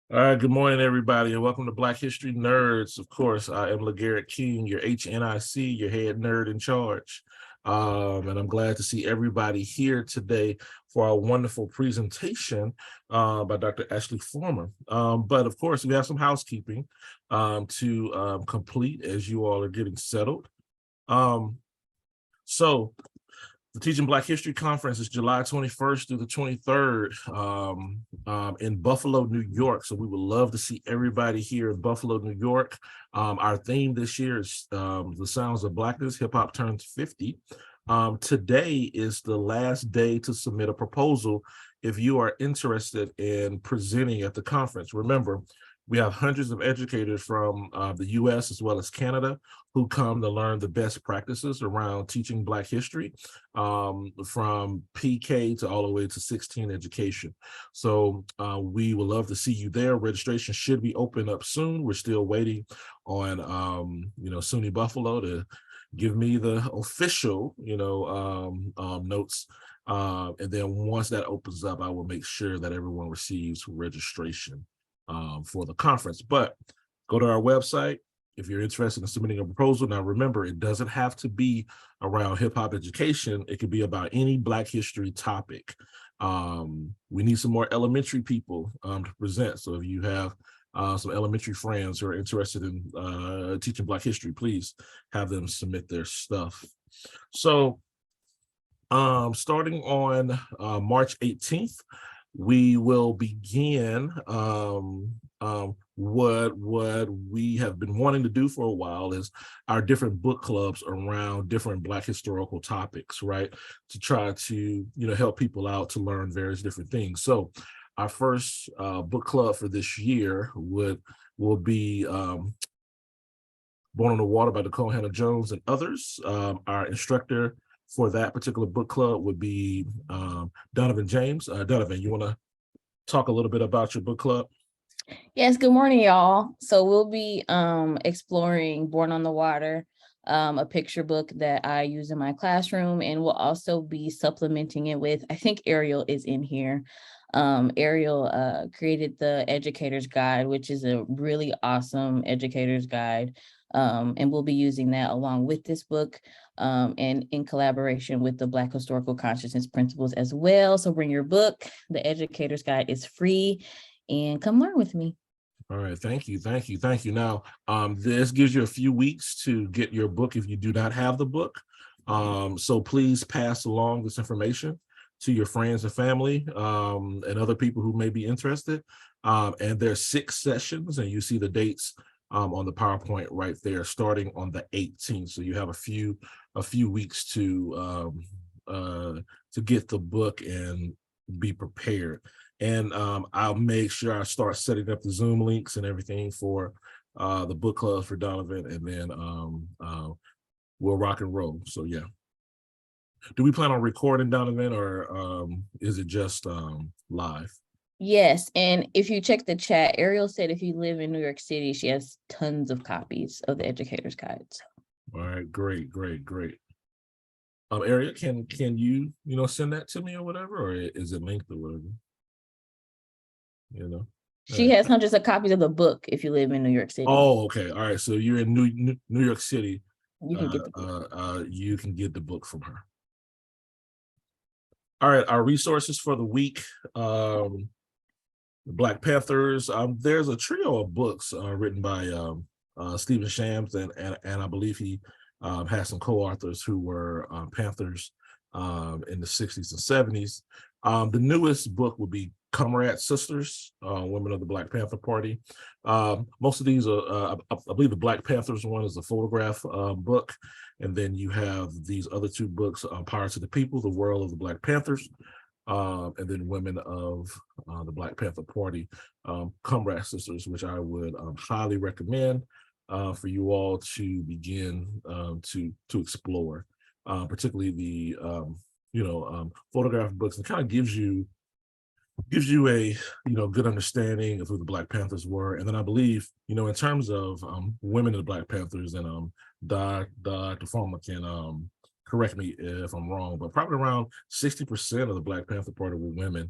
All right, good morning, everybody, and welcome to Black History Nerds. Of course, I am LeGarrette King, your HNIC, your head nerd in charge. And I'm glad to see everybody here today for our wonderful presentation by Dr. Ashley Former. But of course, we have some housekeeping to complete as you all are getting settled. So the Teaching Black History Conference is July 21st through the 23rd in Buffalo, New York. So we would love to see everybody here in Buffalo, New York. Our theme this year is The Sounds of Blackness, Hip Hop Turns 50. Today is the last day to submit a proposal if you are interested in presenting at the conference. Remember, we have hundreds of educators from the US as well as Canada who come to learn the best practices around teaching Black history from PK to all the way to 16 education. So we would love to see you there. Registration should be open up soon. We're still waiting on, SUNY Buffalo to give me the official, notes. And then once that opens up, I will make sure that everyone receives registration for the conference. But go to our website if you're interested in submitting a proposal. Now, remember, it doesn't have to be around hip hop education. It could be about any Black history topic. We need some more elementary people to present. So if you have some elementary friends who are interested in teaching Black history, please have them submit their stuff. So starting on March 18th, we will begin what we have been wanting to do for a while is our different book clubs around different Black historical topics, right? To try to, help people out to learn various different things. So our first book club for this year will be Born on the Water by Nicole Hannah Jones and others. Our instructor for that particular book club would be Donovan James. Donovan, you want to talk a little bit about your book club? Yes, good morning, y'all. So we'll be exploring Born on the Water, a picture book that I use in my classroom, and we'll also be supplementing it with, I think Ariel is in here. Ariel created the Educator's Guide, which is a really awesome educator's guide. And we'll be using that along with this book and in collaboration with the Black Historical Consciousness Principles as well. So bring your book. The Educator's Guide is free and come learn with me. All right, thank you. Now, this gives you a few weeks to get your book if you do not have the book. So please pass along this information to your friends and family and other people who may be interested. And there's 6 sessions, and you see the dates on the PowerPoint right there, starting on the 18th. So you have a few weeks to get the book and be prepared. And I'll make sure I start setting up the Zoom links and everything for the book club for Donovan, and then we'll rock and roll. So yeah. Do we plan on recording, Donovan, or is it just live? Yes, and if you check the chat, Ariel said if you live in New York City, she has tons of copies of the Educator's Guide. So. All right, great. Ariel, can you send that to me or whatever, or is it linked or whatever? She has hundreds of copies of the book if you live in New York City. Oh, okay. All right. So you're in New York City. You can get the book. You can get the book from her. All right, our resources for the week. Black Panthers. There's a trio of books written by Stephen Shams, and I believe he has some co-authors who were Panthers in the 60s and 70s. The newest book would be Comrade Sisters, Women of the Black Panther Party. Most of these are, I believe the Black Panthers one is a photograph book, and then you have these other 2 books, Power to the People, The World of the Black Panthers, and then Women of the Black Panther Party, Comrade Sisters, which I would highly recommend for you all to begin to explore, particularly the photograph books. It kind of gives you a good understanding of who the Black Panthers were. And then I believe in terms of women of the Black Panthers, and Dr. Former can correct me if I'm wrong, but probably around 60% of the Black Panther Party were women.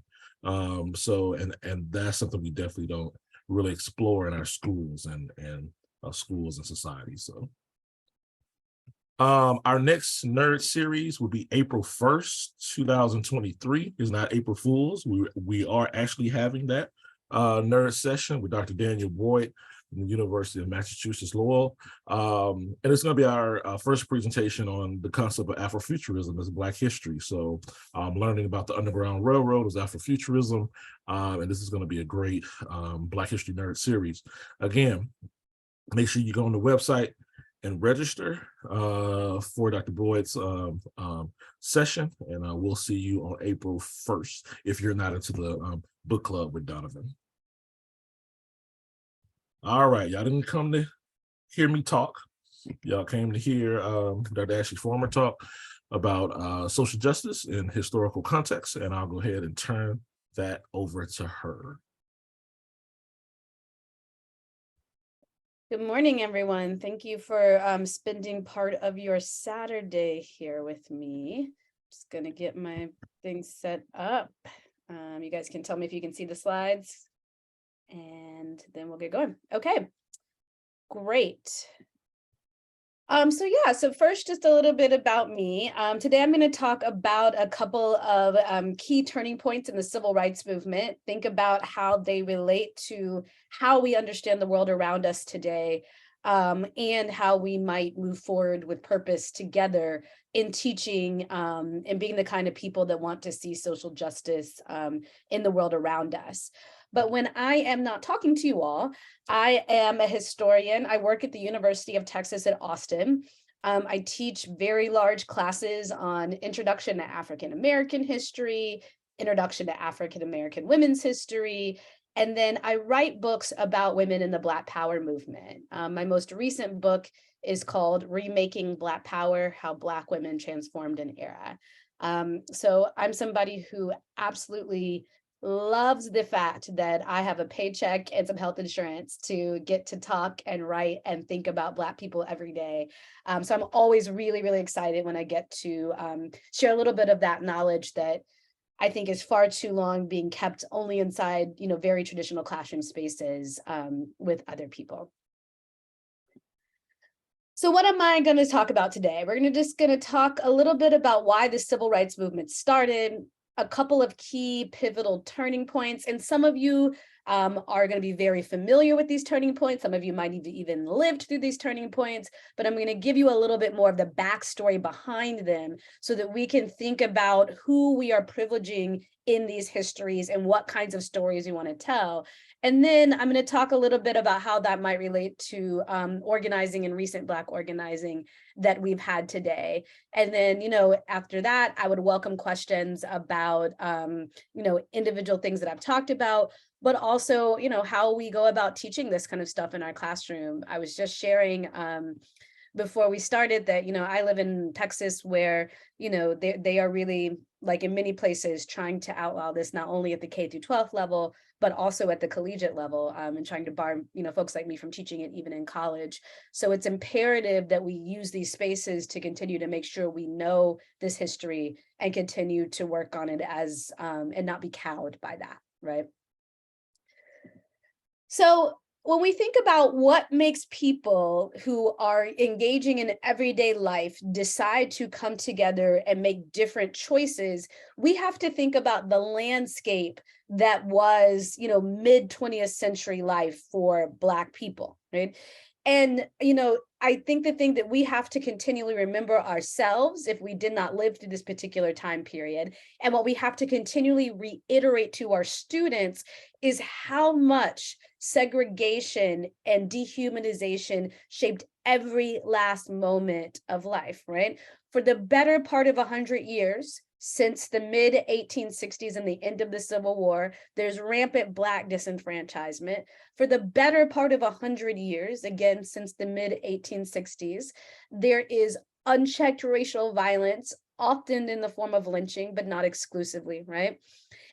So and that's something we definitely don't really explore in our schools and schools and society. So our next nerd series will be April 1st, 2023. It's not April Fools. We are actually having that nerd session with Dr. Daniel Boyd from the University of Massachusetts Lowell. And it's going to be our first presentation on the concept of Afrofuturism as Black history. So learning about the Underground Railroad as Afrofuturism. And this is going to be a great Black History Nerd series. Again, make sure you go on the website and register for Dr. Boyd's session, and we'll see you on April 1st if you're not into the book club with Donovan. All right, y'all didn't come to hear me talk. Y'all came to hear Dr. Ashley Farmer talk about social justice in historical context, and I'll go ahead and turn that over to her. Good morning, everyone. Thank you for spending part of your Saturday here with me. Just gonna get my things set up. You guys can tell me if you can see the slides, and then we'll get going. Okay, great. So first, just a little bit about me. Today, I'm going to talk about a couple of key turning points in the civil rights movement. Think about how they relate to how we understand the world around us today, and how we might move forward with purpose together in teaching and being the kind of people that want to see social justice in the world around us. But when I am not talking to you all, I am a historian. I work at the University of Texas at Austin. I teach very large classes on Introduction to African American History, Introduction to African American Women's History, and then I write books about women in the Black Power movement. My most recent book is called Remaking Black Power: How Black Women Transformed an Era. So I'm somebody who absolutely loves the fact that I have a paycheck and some health insurance to get to talk and write and think about Black people every day. So I'm always really, really excited when I get to share a little bit of that knowledge that I think is far too long being kept only inside, very traditional classroom spaces with other people. So what am I going to talk about today? We're just going to talk a little bit about why the civil rights movement started, a couple of key pivotal turning points, and some of you are going to be very familiar with these turning points. Some of you might have even lived through these turning points, but I'm going to give you a little bit more of the backstory behind them so that we can think about who we are privileging in these histories and what kinds of stories we want to tell. And then I'm going to talk a little bit about how that might relate to organizing and recent Black organizing that we've had today. And then, after that, I would welcome questions about, individual things that I've talked about, but also, how we go about teaching this kind of stuff in our classroom. I was just sharing before we started that, I live in Texas where, they are really, like in many places, trying to outlaw this, not only at the K through 12th level, but also at the collegiate level, and trying to bar, folks like me from teaching it even in college. So it's imperative that we use these spaces to continue to make sure we know this history and continue to work on it as, and not be cowed by that, right? So when we think about what makes people who are engaging in everyday life decide to come together and make different choices, we have to think about the landscape that was, mid 20th century life for Black people, right? And, I think the thing that we have to continually remember ourselves, if we did not live through this particular time period, and what we have to continually reiterate to our students is how much segregation and dehumanization shaped every last moment of life, right? For the better part of 100 years, since the mid 1860s and the end of the Civil War, there's rampant Black disenfranchisement. For the better part of 100 years, again, since the mid 1860s, there is unchecked racial violence, often in the form of lynching, but not exclusively, right?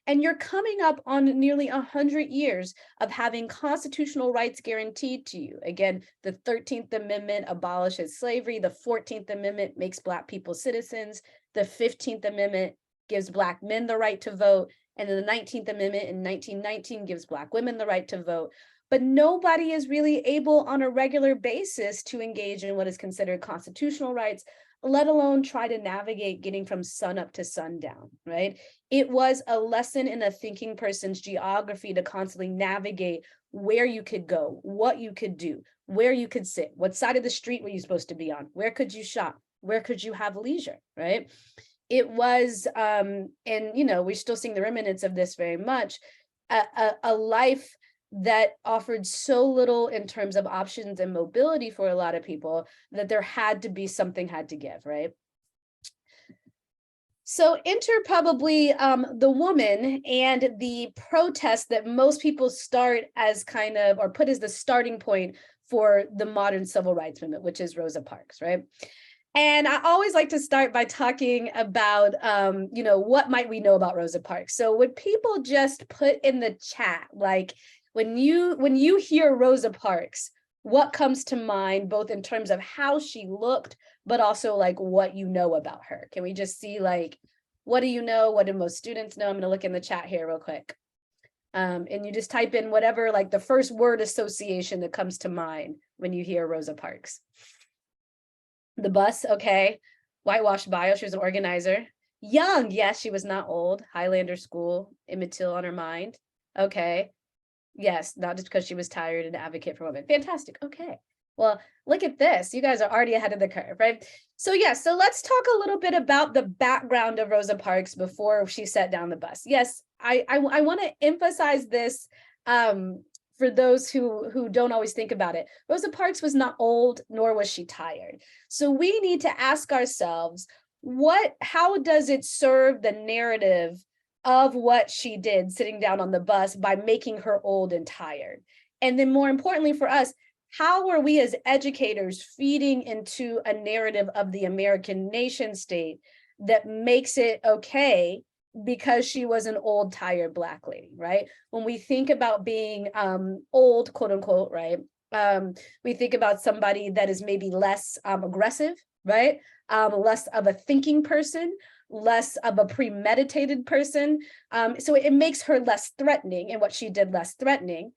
And you're coming up on nearly 100 years of having constitutional rights guaranteed to you. Again, the 13th Amendment abolishes slavery. The 14th Amendment makes Black people citizens. The 15th Amendment gives Black men the right to vote. And then the 19th Amendment in 1919 gives Black women the right to vote. but nobody is really able on a regular basis to engage in what is considered constitutional rights, let alone try to navigate getting from sun up to sundown, right? It was a lesson in a thinking person's geography to constantly navigate where you could go, what you could do, where you could sit, what side of the street were you supposed to be on, where could you shop, where could you have leisure, right? It was, and you know, we're still seeing the remnants of this very much, a life that offered so little in terms of options and mobility for a lot of people that there had to be something had to give, right? So enter probably the woman and the protest that most people start as kind of, or put as the starting point for the modern civil rights movement, which is Rosa Parks, right? And I always like to start by talking about, you know, what might we know about Rosa Parks? So would people just put in the chat, like, when you hear Rosa Parks, what comes to mind, both in terms of how she looked, but also like what you know about her? Can we just see, like, what do you know? What do most students know? I'm gonna look in the chat here real quick. And you just type in whatever, like the first word association that comes to mind when you hear Rosa Parks. The bus, okay. Whitewashed bio, she was an organizer. Young, yes, she was not old. Highlander School, Emmett Till on her mind. Okay. Yes, not just because she was tired, and advocate for women. Fantastic. Okay. Well, look at this. You guys are already ahead of the curve, right? So yeah, so let's talk a little bit about the background of Rosa Parks before she sat down the bus. Yes, I want to emphasize this for those who don't always think about it. Rosa Parks was not old, nor was she tired. So we need to ask ourselves, how does it serve the narrative of what she did sitting down on the bus by making her old and tired? And then more importantly for us, how are we as educators feeding into a narrative of the American nation state that makes it okay because she was an old, tired Black lady, right? When we think about being old, quote unquote, right? We think about somebody that is maybe less aggressive, right? Less of a thinking person, less of a premeditated person. So it makes her less threatening, and what she did less threatening.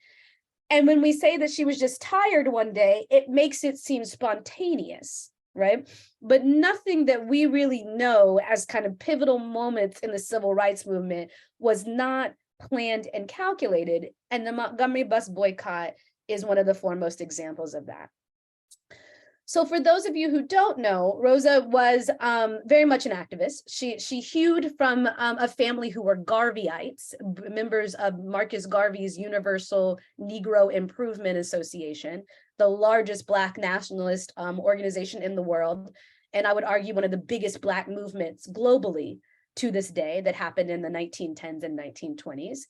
And when we say that she was just tired one day, it makes it seem spontaneous, right? But nothing that we really know as kind of pivotal moments in the civil rights movement was not planned and calculated. And the Montgomery Bus Boycott is one of the foremost examples of that. So for those of you who don't know, Rosa was very much an activist. She hewed from a family who were Garveyites, members of Marcus Garvey's Universal Negro Improvement Association, the largest Black nationalist organization in the world. And I would argue one of the biggest Black movements globally to this day that happened in the 1910s and 1920s.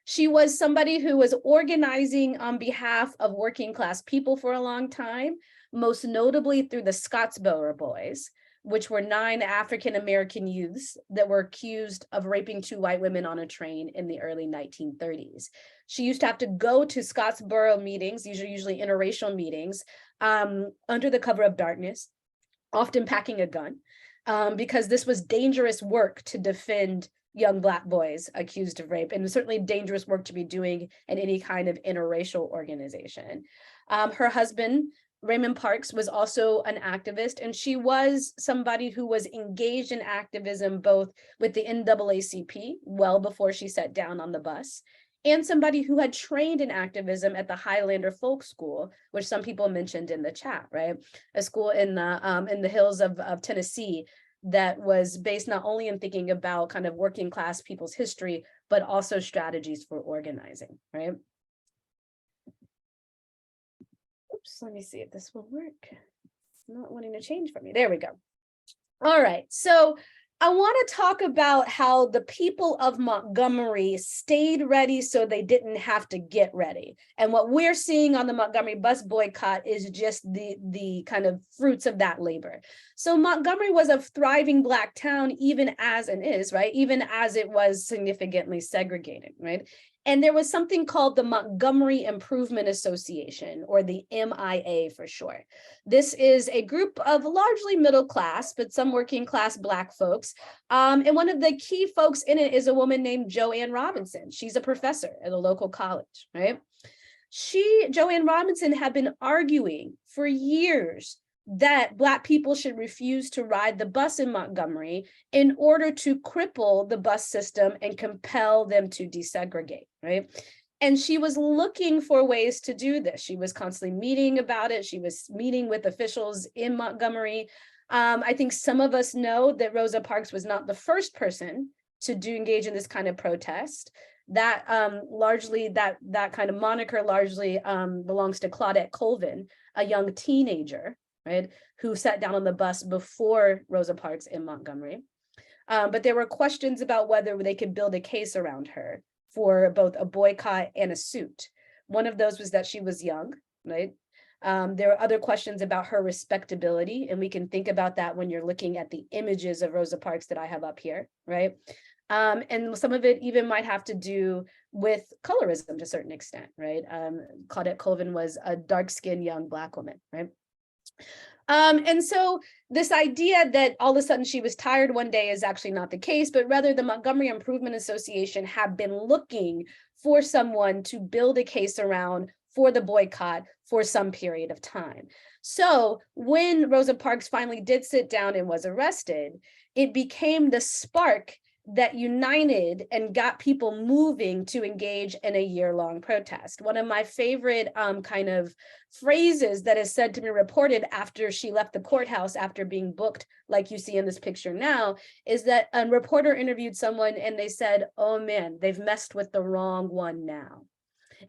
She was somebody who was organizing on behalf of working class people for a long time, most notably through the Scottsboro Boys, which were 9 African-American youths that were accused of raping 2 white women on a train in the early 1930s. She used to have to go to Scottsboro meetings, usually interracial meetings, under the cover of darkness, often packing a gun, because this was dangerous work to defend young Black boys accused of rape, and certainly dangerous work to be doing in any kind of interracial organization. Her husband, Raymond Parks, was also an activist, and she was somebody who was engaged in activism both with the NAACP well before she sat down on the bus, and somebody who had trained in activism at the Highlander Folk School, which some people mentioned in the chat, right? A school in the hills of Tennessee that was based not only in thinking about kind of working class people's history, but also strategies for organizing, right? Oops, let me see if this will work. It's not wanting to change for me. There we go. All right, so I want to talk about how the people of Montgomery stayed ready so they didn't have to get ready. And what we're seeing on the Montgomery Bus Boycott is just the kind of fruits of that labor. So Montgomery was a thriving Black town, even as it is, right? Even as it was significantly segregated, right? And there was something called the Montgomery Improvement Association, or the MIA for short. This is a group of largely middle class, but some working class Black folks. And one of the key folks in it is a woman named Joanne Robinson. She's a professor at a local college, right? Joanne Robinson had been arguing for years that Black people should refuse to ride the bus in Montgomery in order to cripple the bus system and compel them to desegregate, right? And she was looking for ways to do this. She was constantly meeting about it. She was meeting with officials in Montgomery. I think some of us know that Rosa Parks was not the first person to engage in this kind of protest. That largely, that kind of moniker largely belongs to Claudette Colvin, a young teenager, right, who sat down on the bus before Rosa Parks in Montgomery. But there were questions about whether they could build a case around her for both a boycott and a suit. One of those was that she was young, right? There are other questions about her respectability, and we can think about that when you're looking at the images of Rosa Parks that I have up here, right? And some of it even might have to do with colorism to a certain extent, right? Claudette Colvin was a dark-skinned young Black woman, right? And so this idea that all of a sudden she was tired one day is actually not the case, but rather the Montgomery Improvement Association have been looking for someone to build a case around for the boycott for some period of time. So when Rosa Parks finally did sit down and was arrested, it became the spark that united and got people moving to engage in a year-long protest. One of my favorite kind of phrases that is said to be reported after she left the courthouse after being booked, like you see in this picture now, is that a reporter interviewed someone and they said, "Oh man, they've messed with the wrong one now."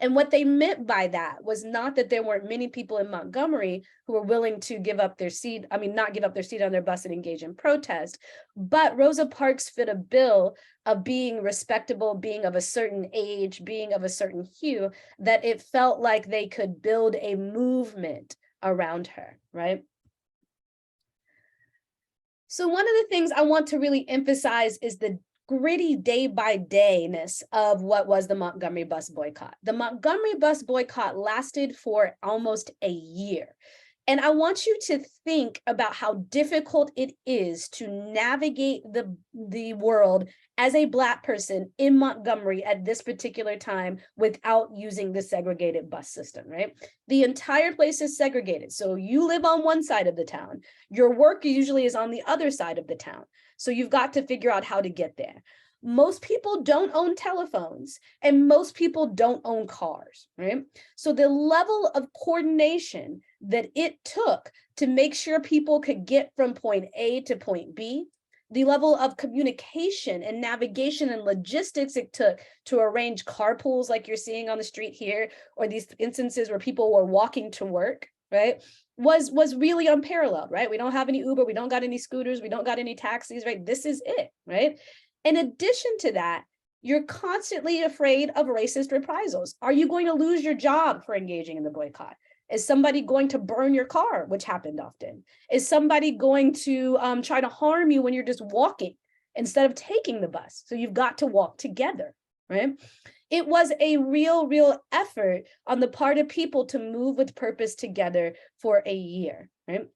And what they meant by that was not that there weren't many people in Montgomery who were willing to give up their seat, not give up their seat on their bus and engage in protest, but Rosa Parks fit a bill of being respectable, being of a certain age, being of a certain hue, that it felt like they could build a movement around her, right? So one of the things I want to really emphasize is the gritty day-by-dayness of what was the Montgomery Bus Boycott. The Montgomery Bus Boycott lasted for almost a year. And I want you to think about how difficult it is to navigate the world as a Black person in Montgomery at this particular time without using the segregated bus system, right? The entire place is segregated. So you live on one side of the town. Your work usually is on the other side of the town. So you've got to figure out how to get there. Most people don't own telephones and most people don't own cars, right? So the level of coordination that it took to make sure people could get from point A to point B, the level of communication and navigation and logistics it took to arrange carpools like you're seeing on the street here, or these instances where people were walking to work, right, was really unparalleled, right? We don't have any Uber, we don't got any scooters, we don't got any taxis, right? This is it, right? In addition to that, you're constantly afraid of racist reprisals. Are you going to lose your job for engaging in the boycott? Is somebody going to burn your car, which happened often? Is somebody going to try to harm you when you're just walking instead of taking the bus? So you've got to walk together, right? It was a real effort on the part of people to move with purpose together for a year, right?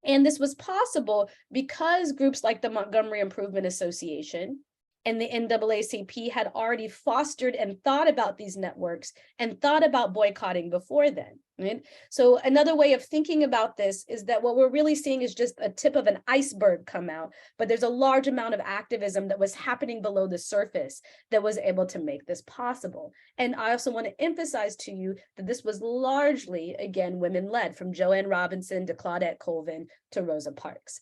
And this was possible because groups like the Montgomery Improvement Association and the NAACP had already fostered and thought about these networks and thought about boycotting before then, right? So another way of thinking about this is that what we're really seeing is just a tip of an iceberg come out, but there's a large amount of activism that was happening below the surface that was able to make this possible. And I also want to emphasize to you that this was largely, again, women-led, from Joanne Robinson to Claudette Colvin to Rosa Parks.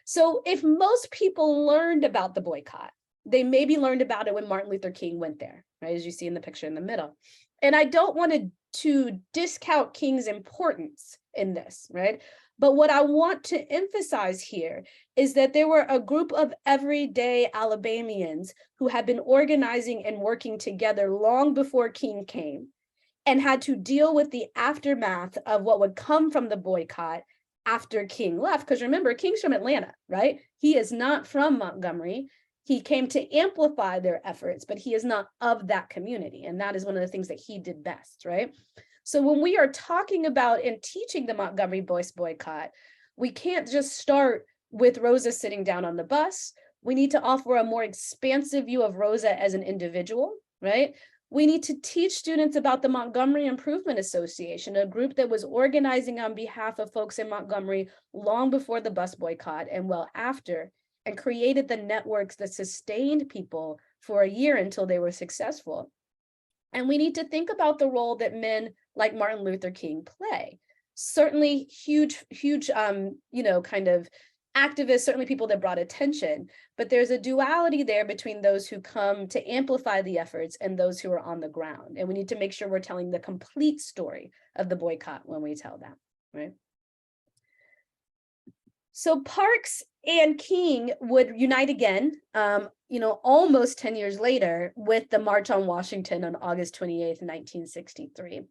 So if most people learned about the boycott, they maybe learned about it when Martin Luther King went there, right, as you see in the picture in the middle. And I don't want to discount King's importance in this, right? But what I want to emphasize here is that there were a group of everyday Alabamians who had been organizing and working together long before King came and had to deal with the aftermath of what would come from the boycott after King left. Because remember, King's from Atlanta, right? He is not from Montgomery. He came to amplify their efforts, but he is not of that community. And that is one of the things that he did best, right? So when we are talking about and teaching the Montgomery Bus Boycott, we can't just start with Rosa sitting down on the bus. We need to offer a more expansive view of Rosa as an individual, right? We need to teach students about the Montgomery Improvement Association, a group that was organizing on behalf of folks in Montgomery long before the bus boycott and well after, and created the networks that sustained people for a year until they were successful. And we need to think about the role that men like Martin Luther King play. Certainly huge, kind of activists, certainly people that brought attention, but there's a duality there between those who come to amplify the efforts and those who are on the ground. And we need to make sure we're telling the complete story of the boycott when we tell that, right? So Parks and King would unite again, almost 10 years later with the March on Washington on August 28th, 1963.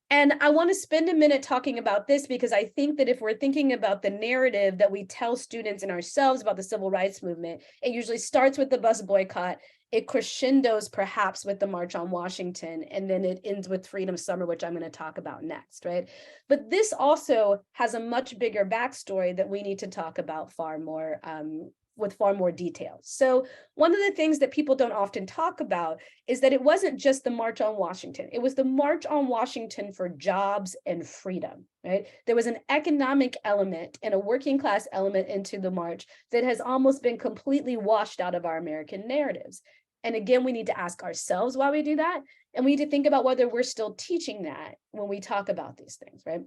And I want to spend a minute talking about this because I think that if we're thinking about the narrative that we tell students and ourselves about the civil rights movement, it usually starts with the bus boycott, it crescendos perhaps with the March on Washington, and then it ends with Freedom Summer, which I'm going to talk about next, right? But this also has a much bigger backstory that we need to talk about far more with far more details. So one of the things that people don't often talk about is that it wasn't just the March on Washington. It was the March on Washington for jobs and freedom, right? There was an economic element and a working class element into the march that has almost been completely washed out of our American narratives. And again, we need to ask ourselves why we do that. And we need to think about whether we're still teaching that when we talk about these things, right?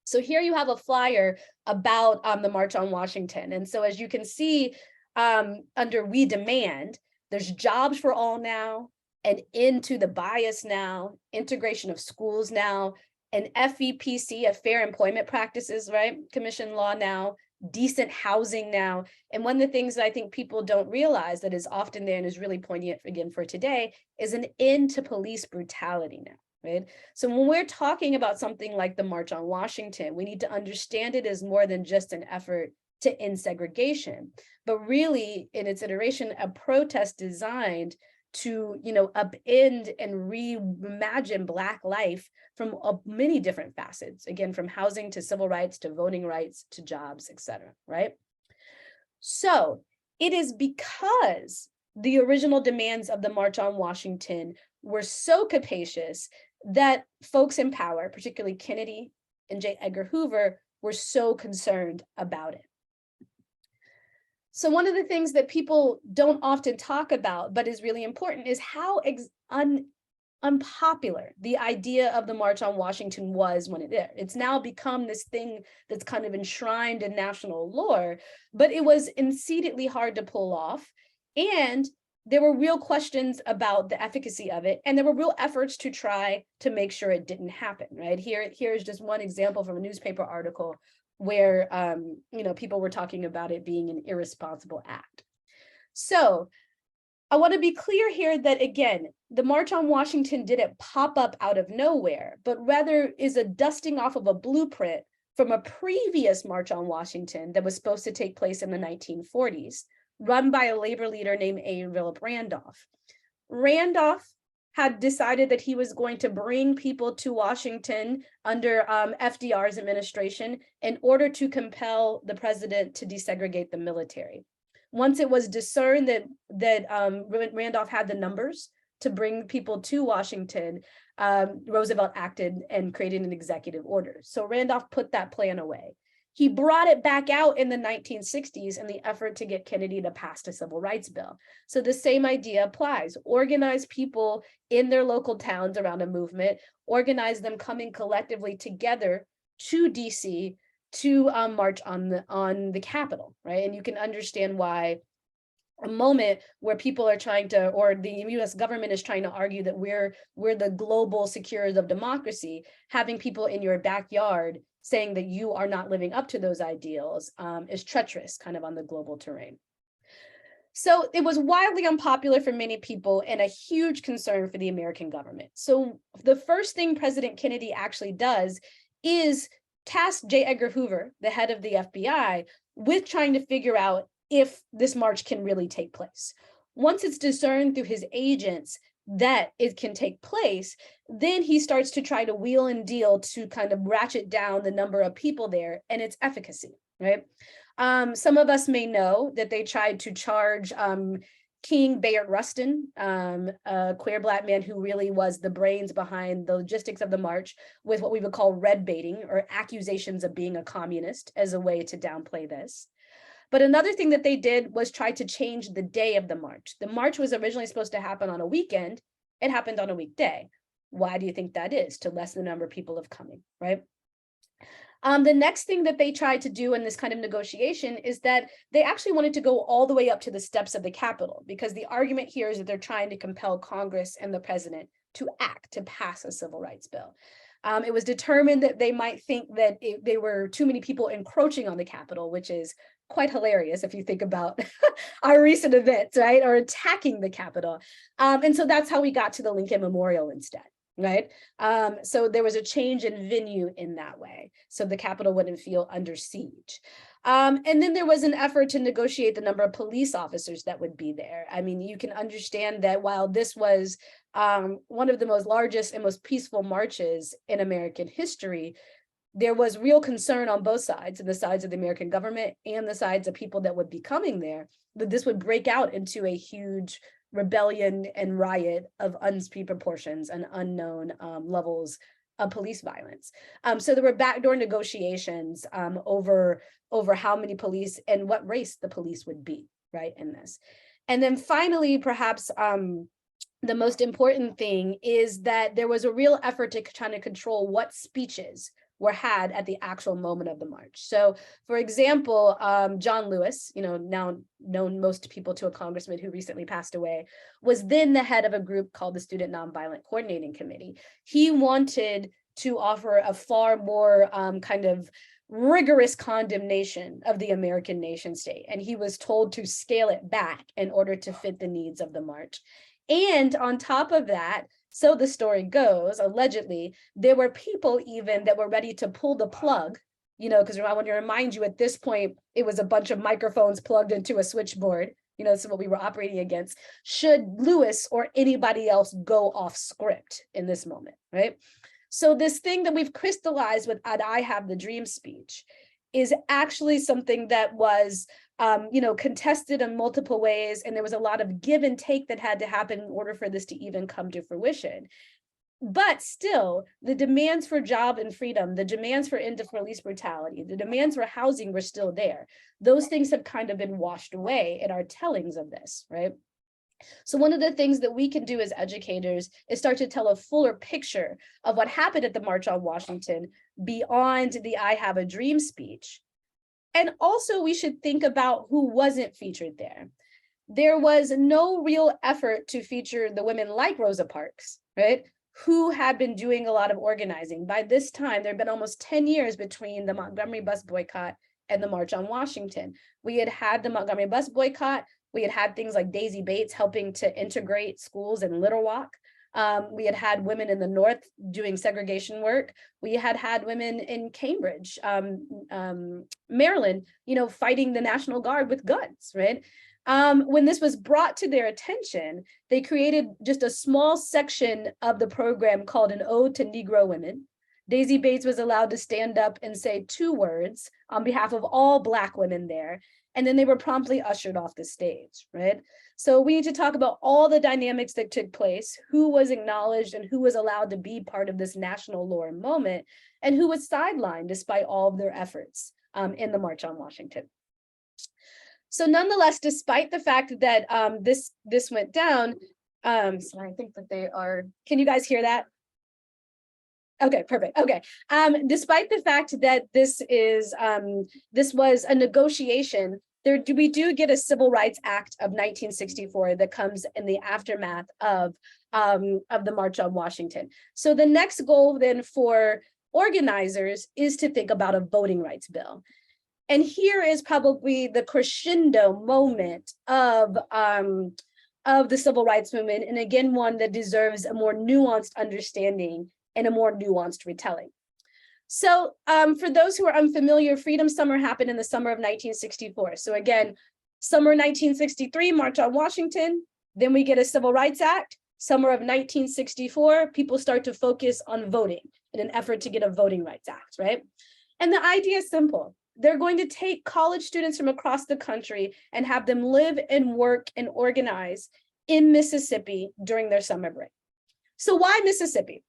So here you have a flyer about the March on Washington. And so as you can see under We Demand, there's jobs for all now, an end to the bias now, integration of schools now, an FEPC, a Fair Employment Practices, right, Commission law now, decent housing now. And one of the things that I think people don't realize that is often there and is really poignant again for today is an end to police brutality now. Right? So when we're talking about something like the March on Washington, we need to understand it as more than just an effort to end segregation, but really in its iteration, a protest designed to, upend and reimagine Black life from many different facets, again, from housing to civil rights to voting rights to jobs, et cetera, right? So it is because the original demands of the March on Washington were so capacious that folks in power, particularly Kennedy and J. Edgar Hoover, were so concerned about it. So one of the things that people don't often talk about, but is really important, is how unpopular the idea of the March on Washington was when it did. It's now become this thing that's kind of enshrined in national lore, but it was exceedingly hard to pull off. And there were real questions about the efficacy of it, and there were real efforts to try to make sure it didn't happen, right? Here's just one example from a newspaper article where, people were talking about it being an irresponsible act. So I want to be clear here that, again, the March on Washington didn't pop up out of nowhere, but rather is a dusting off of a blueprint from a previous March on Washington that was supposed to take place in the 1940s. Run by a labor leader named A. Philip Randolph. Randolph had decided that he was going to bring people to Washington under FDR's administration in order to compel the president to desegregate the military. Once it was discerned that Randolph had the numbers to bring people to Washington, Roosevelt acted and created an executive order. So Randolph put that plan away. He brought it back out in the 1960s in the effort to get Kennedy to pass a civil rights bill. So the same idea applies. Organize people in their local towns around a movement, organize them coming collectively together to DC to march on the Capitol, right? And you can understand why a moment where people are trying to, or the US government is trying to argue that we're the global securers of democracy, having people in your backyard saying that you are not living up to those ideals is treacherous kind of on the global terrain. So it was wildly unpopular for many people and a huge concern for the American government. So the first thing President Kennedy actually does is task J. Edgar Hoover, the head of the FBI, with trying to figure out if this march can really take place. Once it's discerned through his agents that it can take place, then he starts to try to wheel and deal to kind of ratchet down the number of people there and its efficacy, right? Some of us may know that they tried to charge King Bayard Rustin, a queer Black man who really was the brains behind the logistics of the march, with what we would call red baiting, or accusations of being a communist, as a way to downplay this. But another thing that they did was try to change the day of the march. The march was originally supposed to happen on a weekend. It happened on a weekday. Why do you think that is? To lessen the number of people of coming, right? The next thing that they tried to do in this kind of negotiation is that they actually wanted to go all the way up to the steps of the Capitol, because the argument here is that they're trying to compel Congress and the president to act, to pass a civil rights bill. It was determined that they might think that there were too many people encroaching on the Capitol, which is quite hilarious if you think about our recent events, right? Or attacking the Capitol. And so that's how we got to the Lincoln Memorial instead. Right. So there was a change in venue in that way, so the Capitol wouldn't feel under siege. And then there was an effort to negotiate the number of police officers that would be there. I mean, you can understand that while this was one of the most largest and most peaceful marches in American history, there was real concern on both sides, and the sides of the American government and the sides of people that would be coming there, that this would break out into a huge rebellion and riot of unseen proportions and unknown levels of police violence. So there were backdoor negotiations over how many police and what race the police would be, right, in this. And then finally, perhaps the most important thing is that there was a real effort to try to control what speeches were had at the actual moment of the march. So, for example, John Lewis, now known most people to a congressman who recently passed away, was then the head of a group called the Student Nonviolent Coordinating Committee. He wanted to offer a far more kind of rigorous condemnation of the American nation state, and he was told to scale it back in order to fit the needs of the march. And on top of that, so the story goes, allegedly, there were people even that were ready to pull the plug, because I want to remind you, at this point, it was a bunch of microphones plugged into a switchboard. This is what we were operating against. Should Lewis or anybody else go off script in this moment, right? So this thing that we've crystallized with I Have the Dream speech is actually something that was contested in multiple ways, and there was a lot of give and take that had to happen in order for this to even come to fruition. But still, the demands for job and freedom, the demands for end to police brutality, the demands for housing were still there. Those things have kind of been washed away in our tellings of this, right? So one of the things that we can do as educators is start to tell a fuller picture of what happened at the March on Washington beyond the I Have a Dream speech. And also we should think about who wasn't featured there. There was no real effort to feature the women like Rosa Parks, right, who had been doing a lot of organizing. By this time, there had been almost 10 years between the Montgomery Bus Boycott and the March on Washington. We had had the Montgomery Bus Boycott. We had had things like Daisy Bates helping to integrate schools in Little Rock. We had had women in the North doing segregation work. We had had women in Cambridge, Maryland, fighting the National Guard with guns, right? When this was brought to their attention, they created just a small section of the program called an Ode to Negro Women. Daisy Bates was allowed to stand up and say 2 words on behalf of all Black women there, and then they were promptly ushered off the stage, right? So we need to talk about all the dynamics that took place, who was acknowledged and who was allowed to be part of this national lore moment, and who was sidelined despite all of their efforts in the March on Washington. So nonetheless, despite the fact that this went down, sorry, I think that they are, can you guys hear that? Okay, perfect. Okay. Despite the fact that this was a negotiation, we do get a Civil Rights Act of 1964 that comes in the aftermath of the March on Washington. So the next goal then for organizers is to think about a voting rights bill. And here is probably the crescendo moment of the civil rights movement, and again, one that deserves a more nuanced understanding and a more nuanced retelling. So for those who are unfamiliar, Freedom Summer happened in the summer of 1964. So again, summer 1963, March on Washington, then we get a Civil Rights Act. Summer of 1964, people start to focus on voting in an effort to get a Voting Rights Act, right? And the idea is simple. they're going to take college students from across the country and have them live and work and organize in Mississippi during their summer break. So why Mississippi?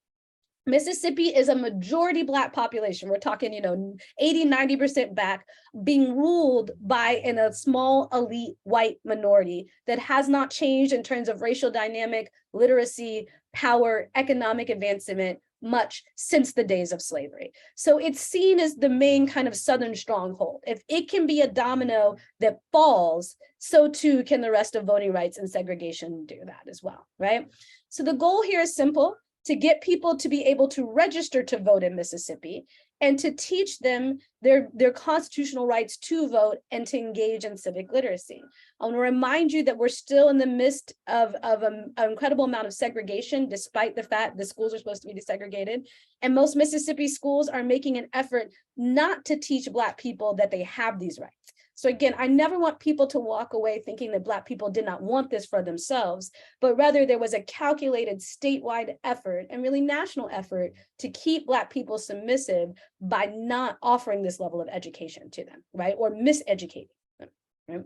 Mississippi is a majority Black population. We're talking, 80, 90% Black, being ruled by a small elite white minority that has not changed in terms of racial dynamic, literacy, power, economic advancement much since the days of slavery. So it's seen as the main kind of Southern stronghold. If it can be a domino that falls, so too can the rest of voting rights and segregation do that as well, right? So the goal here is simple: to get people to be able to register to vote in Mississippi and to teach them their constitutional rights to vote and to engage in civic literacy. I want to remind you that we're still in the midst of an incredible amount of segregation, despite the fact the schools are supposed to be desegregated. And most Mississippi schools are making an effort not to teach Black people that they have these rights. So again, I never want people to walk away thinking that Black people did not want this for themselves, but rather there was a calculated statewide effort and really national effort to keep Black people submissive by not offering this level of education to them, right? Or miseducating them, right?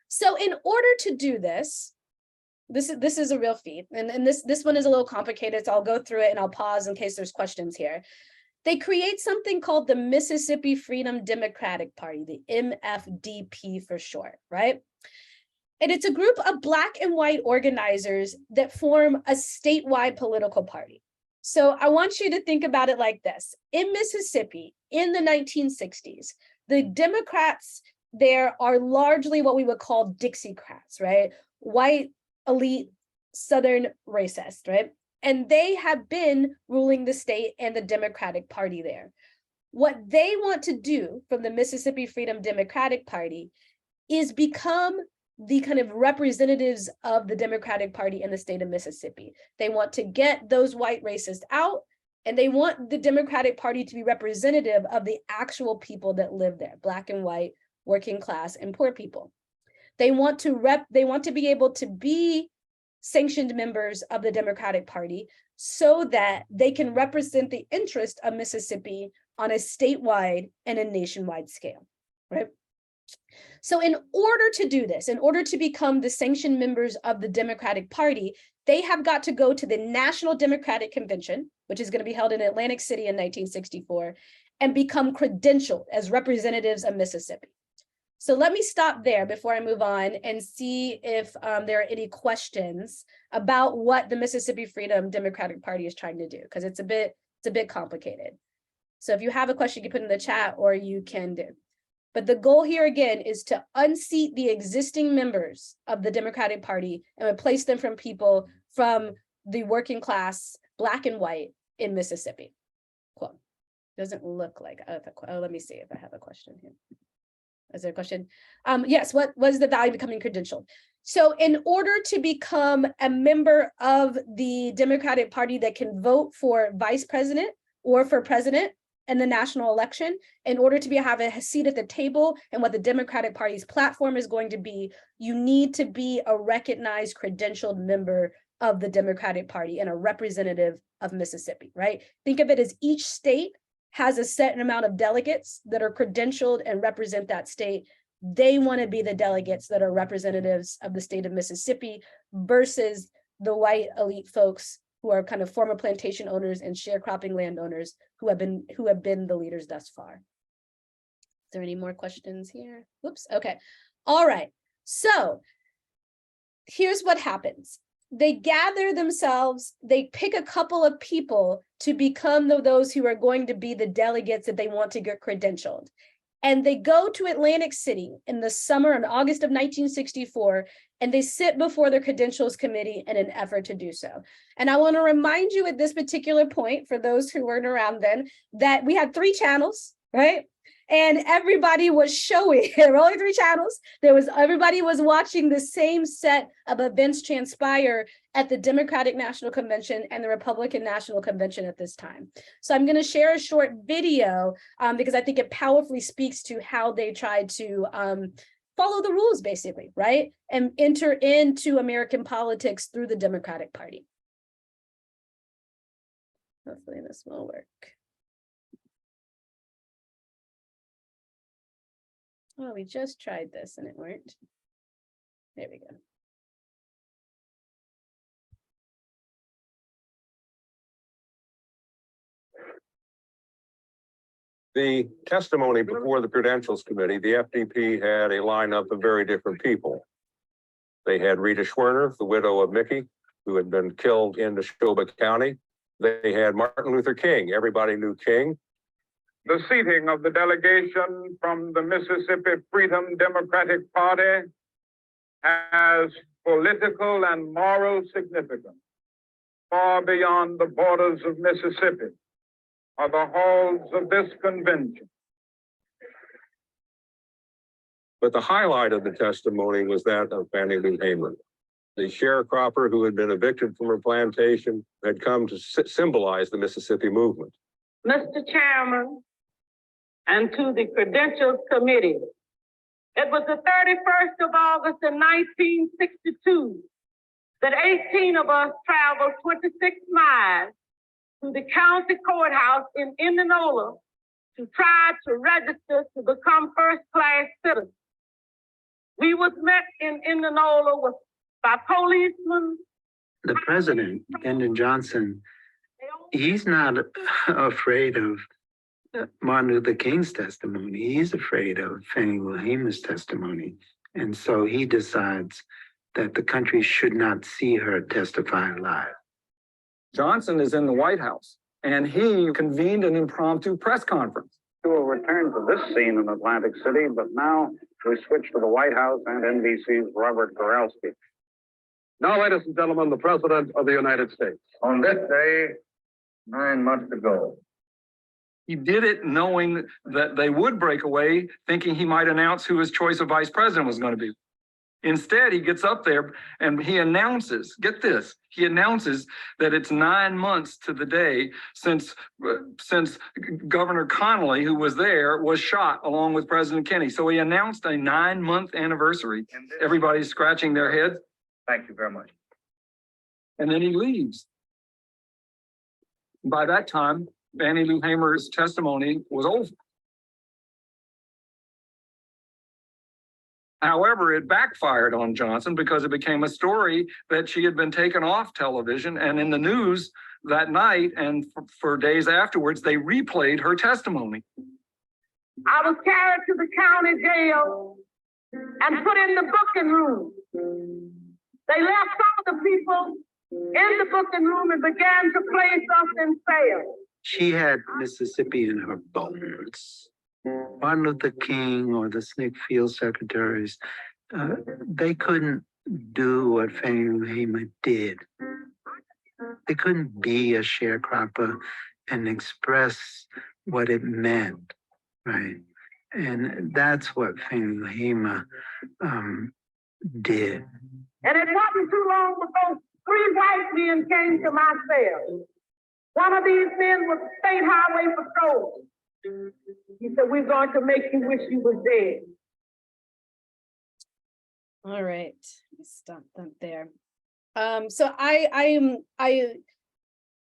So in order to do this, this is a real feat. And this one is a little complicated, so I'll go through it and I'll pause in case there's questions here. They create something called the Mississippi Freedom Democratic Party, the MFDP for short, right? And it's a group of Black and white organizers that form a statewide political party. So I want you to think about it like this. In Mississippi, in the 1960s, the Democrats there are largely what we would call Dixiecrats, right? White, elite, Southern racist, right? And they have been ruling the state and the Democratic Party there. What they want to do from the Mississippi Freedom Democratic Party is become the kind of representatives of the Democratic Party in the state of Mississippi. They want to get those white racists out, and they want the Democratic Party to be representative of the actual people that live there, Black and white, working class, and poor people. They want to be able to be sanctioned members of the Democratic Party so that they can represent the interest of Mississippi on a statewide and a nationwide scale, right? So in order to do this, in order to become the sanctioned members of the Democratic Party, they have got to go to the National Democratic Convention, which is going to be held in Atlantic City in 1964, and become credentialed as representatives of Mississippi. So let me stop there before I move on and see if there are any questions about what the Mississippi Freedom Democratic Party is trying to do, because it's a bit complicated. So if you have a question, you can put in the chat or you can do. But the goal here again is to unseat the existing members of the Democratic Party and replace them from people from the working class, Black and white in Mississippi. Cool. Doesn't look like, let me see if I have a question here. Is there a question? Yes, what was the value of becoming credentialed? So in order to become a member of the Democratic Party that can vote for vice president or for president in the national election, in order to have a seat at the table and what the Democratic Party's platform is going to be, you need to be a recognized credentialed member of the Democratic Party and a representative of Mississippi, right? Think of it as each state has a certain amount of delegates that are credentialed and represent that state. They want to be the delegates that are representatives of the state of Mississippi versus the white elite folks who are kind of former plantation owners and sharecropping landowners who have been the leaders thus far. Is there any more questions here? Whoops. Okay. All right. So here's what happens. They gather themselves, they pick a couple of people to become those who are going to be the delegates that they want to get credentialed. And they go to Atlantic City in the summer in August of 1964, and they sit before the credentials committee in an effort to do so. And I want to remind you at this particular point, for those who weren't around then, that we had 3 channels, right? And everybody was showing, there were only 3 channels. Everybody was watching the same set of events transpire at the Democratic National Convention and the Republican National Convention at this time. So I'm going to share a short video because I think it powerfully speaks to how they tried to follow the rules, basically, right? And enter into American politics through the Democratic Party. Hopefully this will work. Oh, we just tried this and it worked. There we go. The testimony before the Credentials Committee, the FDP had a lineup of very different people. They had Rita Schwerner, the widow of Mickey, who had been killed in Neshoba County. They had Martin Luther King. Everybody knew King. The seating of the delegation from the Mississippi Freedom Democratic Party has political and moral significance far beyond the borders of Mississippi or the halls of this convention. But the highlight of the testimony was that of Fannie Lou Hamer, the sharecropper who had been evicted from her plantation, had come to symbolize the Mississippi movement. Mr. Chairman, and to the Credentials Committee, it was the 31st of August in 1962 that 18 of us traveled 26 miles to the county courthouse in Indianola to try to register to become first-class citizens. We was met in Indianola by policemen. The president, Lyndon Johnson, he's not afraid of Martin Luther King's testimony. He's afraid of Fannie Lou Hamer's testimony. And so he decides that the country should not see her testify live. Johnson is in the White House, and he convened an impromptu press conference. We will return to this scene in Atlantic City, but now we switch to the White House and NBC's Robert Goralski. Now, ladies and gentlemen, the President of the United States. On this day, 9 months ago, He did it knowing that they would break away, thinking he might announce who his choice of vice president was going to be. Instead, he gets up there and he announces, get this, he announces that it's 9 months to the day since Governor Connolly, who was there, was shot along with President Kennedy. So he announced a 9-month anniversary. Everybody's scratching their heads. thank you very much. And then he leaves. By that time, Fannie Lou Hamer's testimony was over. However, it backfired on Johnson because it became a story that she had been taken off television and in the news that night, and for days afterwards, they replayed her testimony. I was carried to the county jail and put in the booking room. They left some of the people in the booking room and began to place us in cells. She had Mississippi in her bones. Martin Luther King or the SNCC field secretaries, they couldn't do what Fannie Lou Hamer did. They couldn't be a sharecropper and express what it meant, right? And that's what Fannie Lou Hamer did. And it wasn't too long before 3 white men came to my cell. One of these men was State Highway Patrol. He said, "We're going to make you wish you was dead." All right, stop that there. So I'm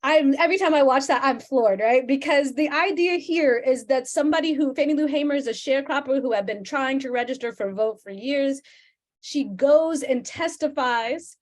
every time I watch that, I'm floored, right? Because the idea here is that somebody who, Fannie Lou Hamer, is a sharecropper who had been trying to register for vote for years. She goes and testifies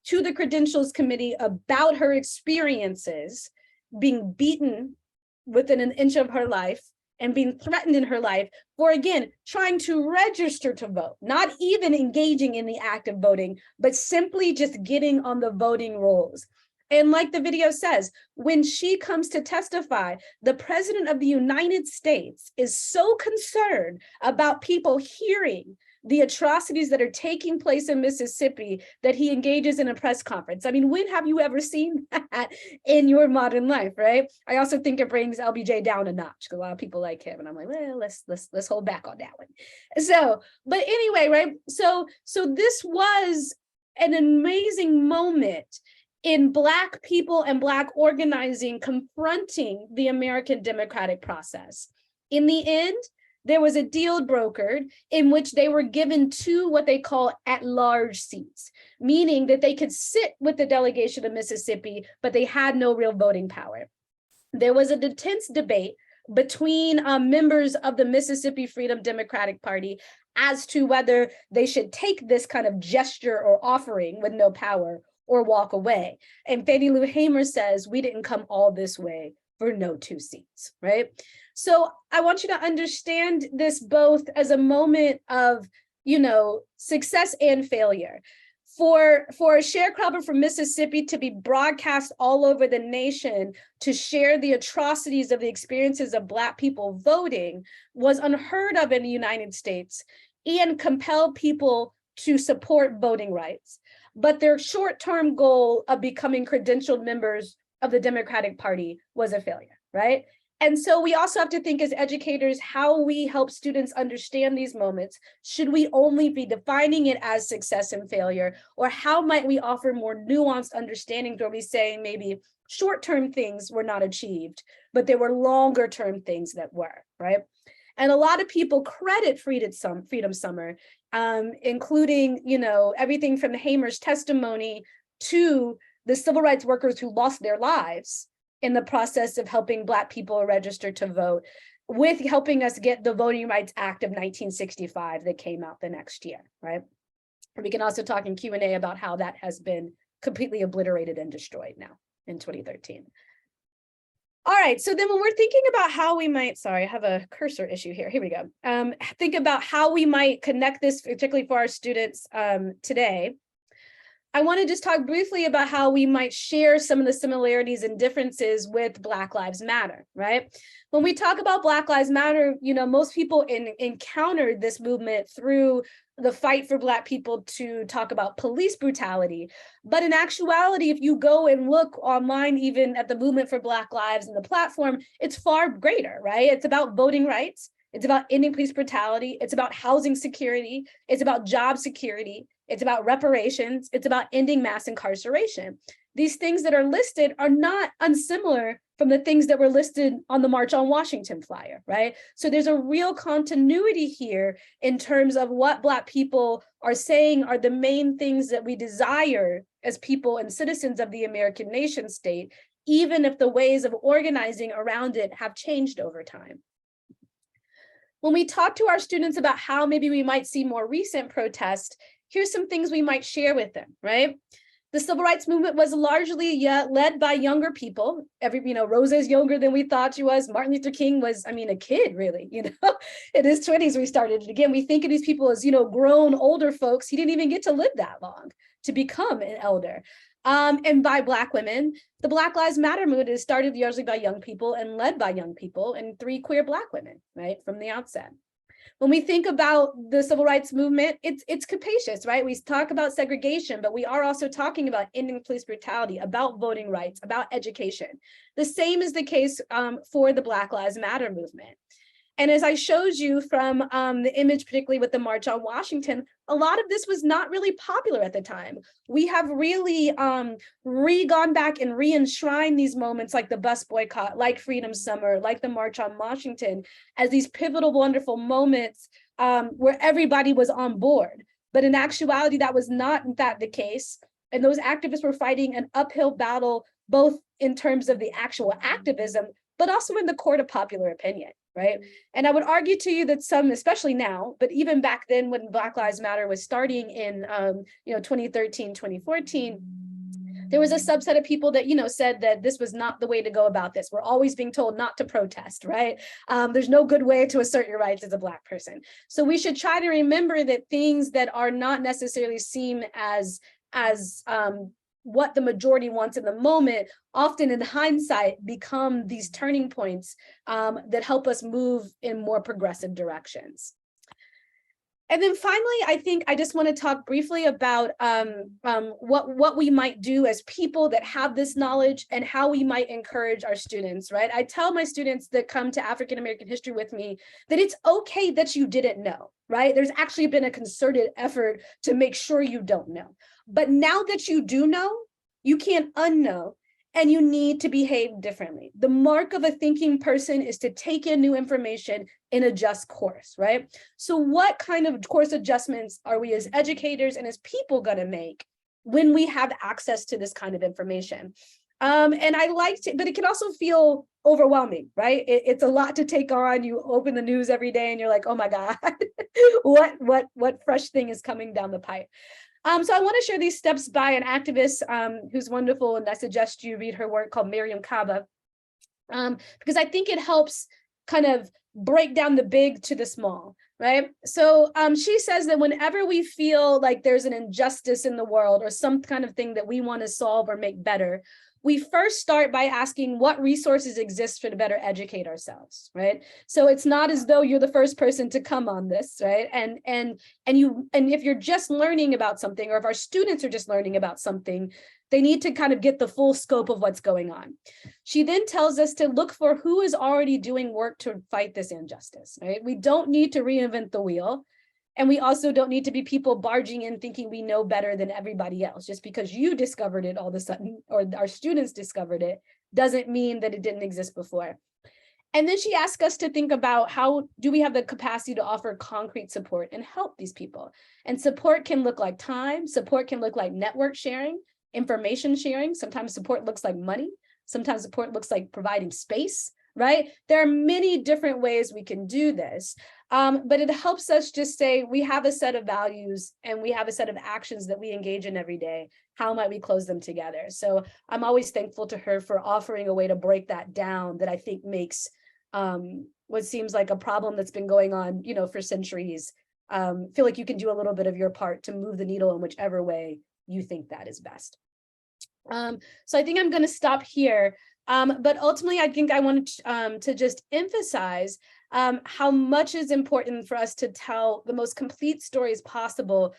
to the Credentials Committee about her experiences being beaten within an inch of her life and being threatened in her life for, again, trying to register to vote, not even engaging in the act of voting, but simply just getting on the voting rolls. And like the video says, when she comes to testify, the President of the United States is so concerned about people hearing the atrocities that are taking place in Mississippi that he engages in a press conference. I mean, when have you ever seen that in your modern life, right? I also think it brings LBJ down a notch because a lot of people like him, and I'm like, well, let's hold back on that one. So, but anyway, right? So this was an amazing moment in Black people and Black organizing confronting the American democratic process. In the end, there was a deal brokered in which they were given 2 what they call at-large seats, meaning that they could sit with the delegation of Mississippi, but they had no real voting power. There was an intense debate between members of the Mississippi Freedom Democratic Party as to whether they should take this kind of gesture or offering with no power or walk away. And Fannie Lou Hamer says, we didn't come all this way for no 2 seats, right? So I want you to understand this both as a moment of, you know, success and failure. For a sharecropper from Mississippi to be broadcast all over the nation to share the atrocities of the experiences of Black people voting was unheard of in the United States and compel people to support voting rights. But their short-term goal of becoming credentialed members of the Democratic Party was a failure, right? And so we also have to think as educators how we help students understand these moments. Should we only be defining it as success and failure, or how might we offer more nuanced understandings where we say maybe short-term things were not achieved, but there were longer-term things that were, right? And a lot of people credit Freedom Summer, including, you know, everything from Hamer's testimony to the civil rights workers who lost their lives in the process of helping Black people register to vote, with helping us get the Voting Rights Act of 1965 that came out the next year, right? And we can also talk in Q&A about how that has been completely obliterated and destroyed now in 2013. All right, so then when we're thinking about how we might, sorry, I have a cursor issue here. Here we go. Think about how we might connect this, particularly for our students today. I want to just talk briefly about how we might share some of the similarities and differences with Black Lives Matter, right? When we talk about Black Lives Matter, you know, most people encountered this movement through the fight for Black people to talk about police brutality. But in actuality, if you go and look online, even at the movement for Black Lives and the platform, it's far greater, right? It's about voting rights. It's about ending police brutality. It's about housing security. It's about job security. It's about reparations. It's about ending mass incarceration. These things that are listed are not unsimilar from the things that were listed on the March on Washington flyer, right? So there's a real continuity here in terms of what Black people are saying are the main things that we desire as people and citizens of the American nation state, even if the ways of organizing around it have changed over time. When we talk to our students about how maybe we might see more recent protests, here's some things we might share with them, right? The civil rights movement was largely led by younger people. Rosa is younger than we thought she was. Martin Luther King was, a kid, really, in his 20s we started it. Again, we think of these people as, grown older folks. He didn't even get to live that long to become an elder. And by Black women, the Black Lives Matter movement is started largely by young people and led by young people and 3 queer Black women, right, from the outset. When we think about the civil rights movement, it's capacious, right? We talk about segregation, but we are also talking about ending police brutality, about voting rights, about education. The same is the case for the Black Lives Matter movement. And as I showed you from the image, particularly with the March on Washington, a lot of this was not really popular at the time. We have really gone back and re-enshrined these moments like the bus boycott, like Freedom Summer, like the March on Washington, as these pivotal, wonderful moments where everybody was on board. But in actuality, that was not, in fact, the case. And those activists were fighting an uphill battle, both in terms of the actual activism, but also in the court of popular opinion, right? And I would argue to you that some, especially now, but even back then when Black Lives Matter was starting in 2013, 2014, there was a subset of people that, said that this was not the way to go about this. We're always being told not to protest, right? There's no good way to assert your rights as a Black person. So we should try to remember that things that are not necessarily seen as what the majority wants in the moment, often in hindsight, become these turning points that help us move in more progressive directions. And then finally, I think I just want to talk briefly about what we might do as people that have this knowledge and how we might encourage our students, right? I tell my students that come to African American history with me that it's okay that you didn't know, right? There's actually been a concerted effort to make sure you don't know. But now that you do know, you can't unknow, and you need to behave differently. The mark of a thinking person is to take in new information and adjust course, right? So what kind of course adjustments are we as educators and as people gonna make when we have access to this kind of information? And I liked it, but it can also feel overwhelming, right? It's a lot to take on. You open the news every day and you're like, oh my God, what fresh thing is coming down the pipe? So I want to share these steps by an activist who's wonderful, and I suggest you read her work called Miriam Kaba, because I think it helps kind of break down the big to the small, right? So she says that whenever we feel like there's an injustice in the world or some kind of thing that we want to solve or make better, we first start by asking what resources exist for to better educate ourselves, right? So it's not as though you're the first person to come on this, right? And if you're just learning about something, or if our students are just learning about something, they need to kind of get the full scope of what's going on. She then tells us to look for who is already doing work to fight this injustice, right? We don't need to reinvent the wheel. And we also don't need to be people barging in thinking we know better than everybody else. Just because you discovered it all of a sudden, or our students discovered it, doesn't mean that it didn't exist before. And then she asked us to think about how do we have the capacity to offer concrete support and help these people. And support can look like time, support can look like network sharing, information sharing. Sometimes support looks like money. Sometimes support looks like providing space, right? There are many different ways we can do this. But it helps us just say, we have a set of values and we have a set of actions that we engage in every day. How might we close them together? So I'm always thankful to her for offering a way to break that down that I think makes what seems like a problem that's been going on, for centuries, feel like you can do a little bit of your part to move the needle in whichever way you think that is best. So I think I'm going to stop here. But ultimately, I think I wanted to just emphasize how much is important for us to tell the most complete stories possible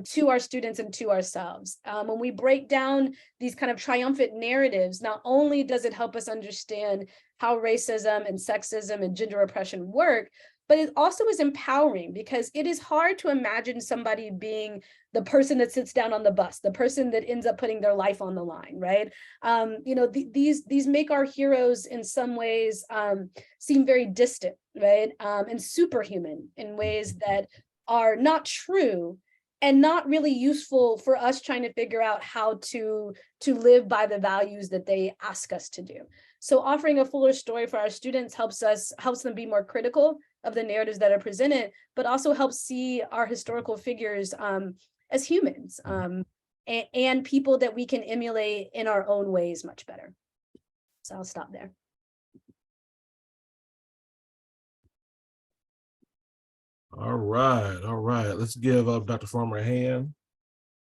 to our students and to ourselves. When we break down these kind of triumphant narratives, not only does it help us understand how racism and sexism and gender oppression work, but it also is empowering, because it is hard to imagine somebody being the person that sits down on the bus, the person that ends up putting their life on the line, right? These make our heroes in some ways seem very distant, right? And superhuman in ways that are not true and not really useful for us trying to figure out how to live by the values that they ask us to do. So offering a fuller story for our students helps them be more critical of the narratives that are presented, but also helps see our historical figures as humans and people that we can emulate in our own ways much better. So I'll stop there. All right. Let's give Dr. Farmer a hand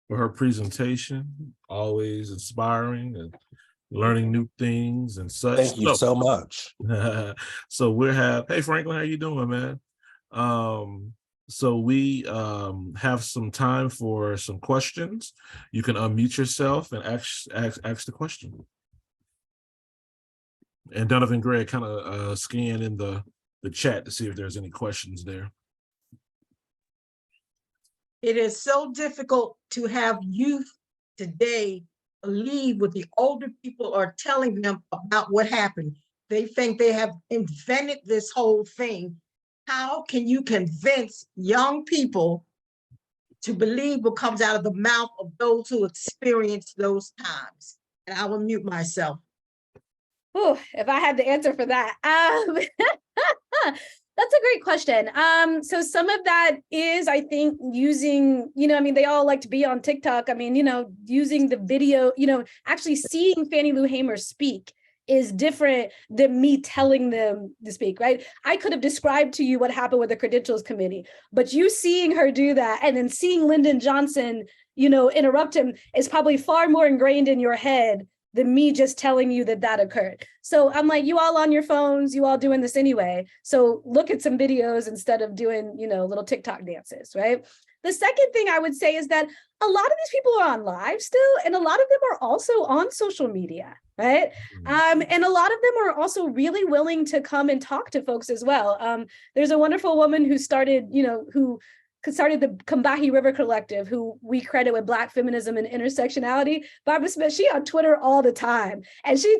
for her presentation. Always inspiring and learning new things and such. Thank you so much. So hey Franklin, how you doing, man? So we have some time for some questions. You can unmute yourself and ask the question. And Donovan Gray kind of scan in the chat to see if there's any questions there. It is so difficult to have youth today believe what the older people are telling them about what happened. They think they have invented this whole thing. How can you convince young people to believe what comes out of the mouth of those who experienced those times? And I will mute myself. Oh, if I had the answer for that. That's a great question. So some of that is, I think, using, they all like to be on TikTok. Using the video, actually seeing Fannie Lou Hamer speak is different than me telling them to speak, right? I could have described to you what happened with the Credentials Committee, but you seeing her do that and then seeing Lyndon Johnson, interrupt him is probably far more ingrained in your head than me just telling you that occurred. So I'm like, you all on your phones, you all doing this anyway. So look at some videos instead of doing, little TikTok dances, right? The second thing I would say is that a lot of these people are on live still, and a lot of them are also on social media, right? And a lot of them are also really willing to come and talk to folks as well. There's a wonderful woman who started, who started the Combahee River Collective, who we credit with Black feminism and intersectionality. Barbara Smith, she on Twitter all the time. And she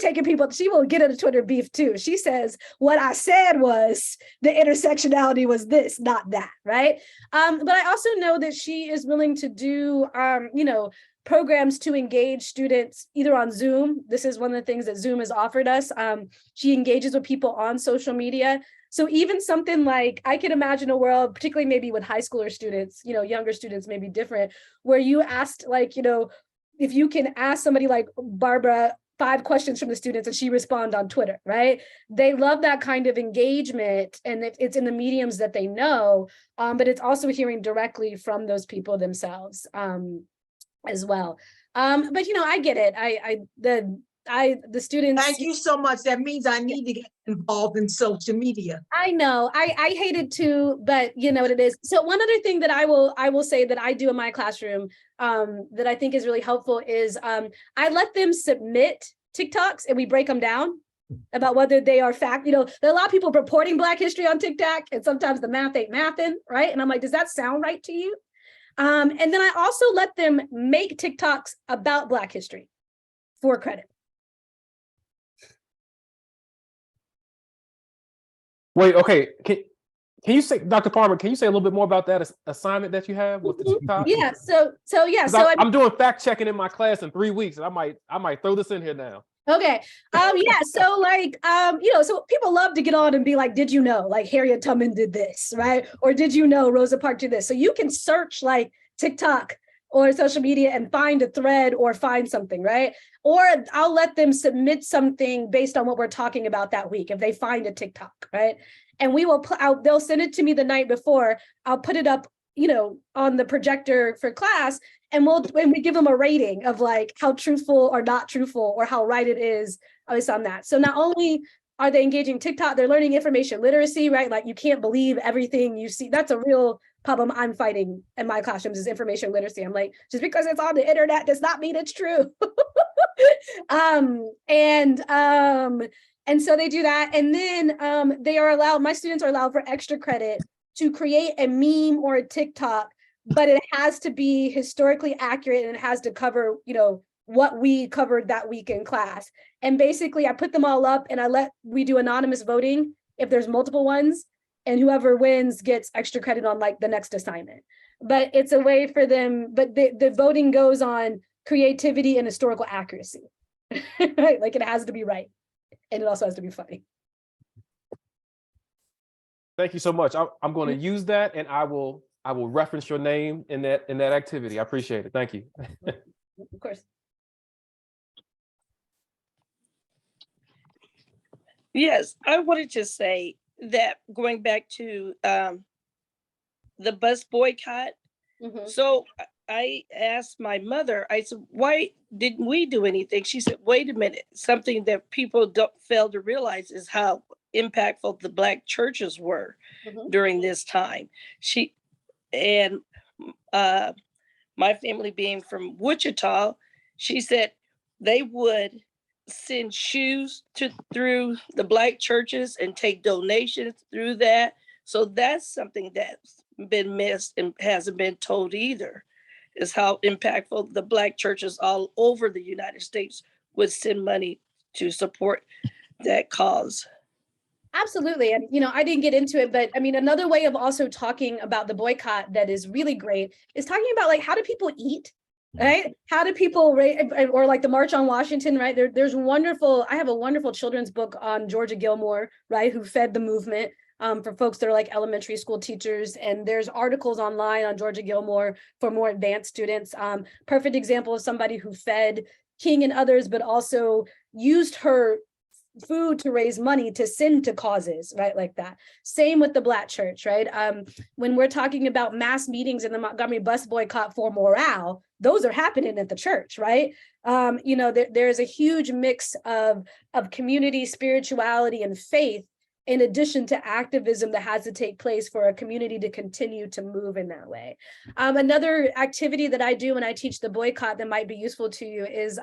will get into Twitter beef too. She says, what I said was the intersectionality was this, not that, right? But I also know that she is willing to do, programs to engage students either on Zoom. This is one of the things that Zoom has offered us. She engages with people on social media. So even something like, I can imagine a world, particularly maybe with high schooler students, younger students may be different, where you asked if you can ask somebody like Barbara 5 questions from the students and she respond on Twitter, right? They love that kind of engagement, and it's in the mediums that they know, but it's also hearing directly from those people themselves as well. But I get it. The students. Thank you so much. That means I need to get involved in social media. I know I hate it too, but you know what it is. So one other thing that I will say that I do in my classroom that I think is really helpful is I let them submit TikToks and we break them down about whether they are fact. There are a lot of people reporting Black history on TikTok, and sometimes the math ain't mathing, right? And I'm like, does that sound right to you? And then I also let them make TikToks about Black history for credit. Wait, okay. Can you say, Dr. Palmer, can you say a little bit more about that assignment that you have with the TikTok? Yeah, so I'm doing fact checking in my class in 3 weeks, and I might throw this in here now. Okay. Yeah. So so people love to get on and be like, did you know, like Harriet Tubman did this, right? Or did you know Rosa Parks did this? So you can search like TikTok or social media and find a thread or find something, right? Or I'll let them submit something based on what we're talking about that week if they find a TikTok, right? And we will they'll send it to me the night before. I'll put it up, on the projector for class, and we give them a rating of like how truthful or not truthful or how right it is based on that. So not only are they engaging TikTok, they're learning information literacy, right? Like you can't believe everything you see. That's a real problem I'm fighting in my classrooms is information literacy. I'm like, just because it's on the internet does not mean it's true. And so they do that. And then my students are allowed for extra credit to create a meme or a TikTok, but it has to be historically accurate and it has to cover, what we covered that week in class. And basically I put them all up and we do anonymous voting if there's multiple ones, and whoever wins gets extra credit on like the next assignment. But it's a way for them, but the voting goes on creativity and historical accuracy, right? Like it has to be right. And it also has to be funny. Thank you so much. I'm going to use that, and I will reference your name in that activity. I appreciate it. Thank you. Of course. Yes, I wanted to say that going back to the bus boycott. Mm-hmm. So I asked my mother, I said, why didn't we do anything? She said, wait a minute, something that people don't fail to realize is how impactful the Black churches were during this time. My family being from Wichita, she said they would send shoes through the Black churches and take donations through that. So that's something that's been missed and hasn't been told either, is how impactful the Black churches all over the United States would send money to support that cause. Absolutely. And, I didn't get into it, but I mean, another way of also talking about the boycott that is really great is talking about like, how do people eat? Right? How do people, or like the March on Washington, right? I have a wonderful children's book on Georgia Gilmore, right? Who fed the movement for folks that are like elementary school teachers. And there's articles online on Georgia Gilmore for more advanced students. Perfect example of somebody who fed King and others, but also used her food to raise money to send to causes, right? Like that. Same with the Black church, right? When we're talking about mass meetings in the Montgomery Bus Boycott for morale, those are happening at the church, right? There's a huge mix of community, spirituality, and faith, in addition to activism that has to take place for a community to continue to move in that way. Another activity that I do when I teach the boycott that might be useful to you is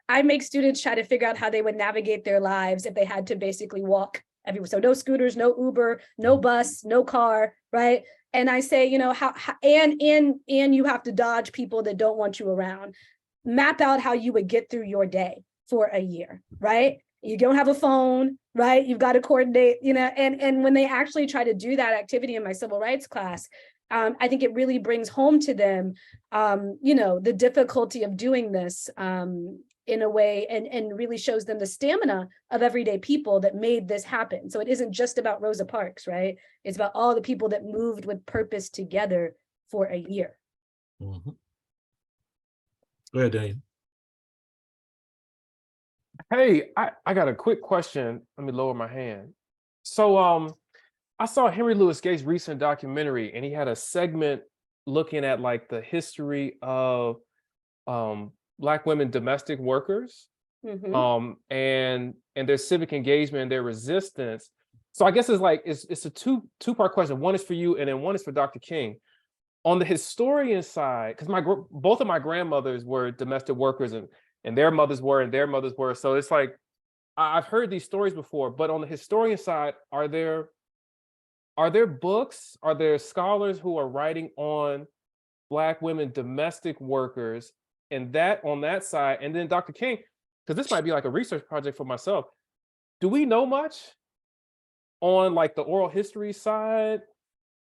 I make students try to figure out how they would navigate their lives if they had to basically walk everywhere. So no scooters, no Uber, no bus, no car, right? And I say, and you have to dodge people that don't want you around. Map out how you would get through your day for a year, right? You don't have a phone, right? You've got to coordinate, and when they actually try to do that activity in my civil rights class, I think it really brings home to them, the difficulty of doing this in a way, and really shows them the stamina of everyday people that made this happen. So it isn't just about Rosa Parks, right? It's about all the people that moved with purpose together for a year. Mm-hmm. Go ahead, Daniel. Hey, I got a quick question. Let me lower my hand. So I saw Henry Louis Gates' recent documentary, and he had a segment looking at like the history of Black women domestic workers, Mhm. and their civic engagement and their resistance. So I guess it's a two-part question. One is for you, and then one is for Dr. King. On the historian side, because both of my grandmothers were domestic workers, and their mothers were, and their mothers were. So it's like I've heard these stories before, but on the historian side, are there books? Are there scholars who are writing on Black women domestic workers, and that on that side? And then Dr. King, because this might be like a research project for myself. Do we know much on like the oral history side,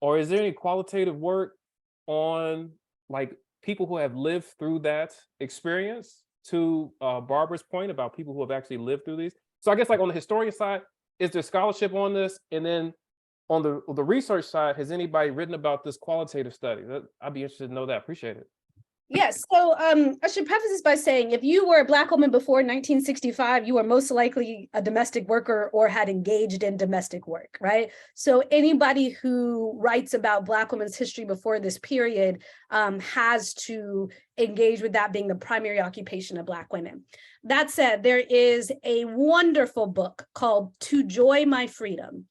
or is there any qualitative work on like people who have lived through that experience, to Barbara's point about people who have actually lived through these? So I guess like on the historian side, is there scholarship on this? And then on the research side, has anybody written about this qualitative study? I'd be interested to know that. Appreciate it. Yes. So I should preface this by saying, if you were a Black woman before 1965, you were most likely a domestic worker or had engaged in domestic work, right? So anybody who writes about Black women's history before this period has to engage with that being the primary occupation of Black women. That said, there is a wonderful book called To Joy My Freedom,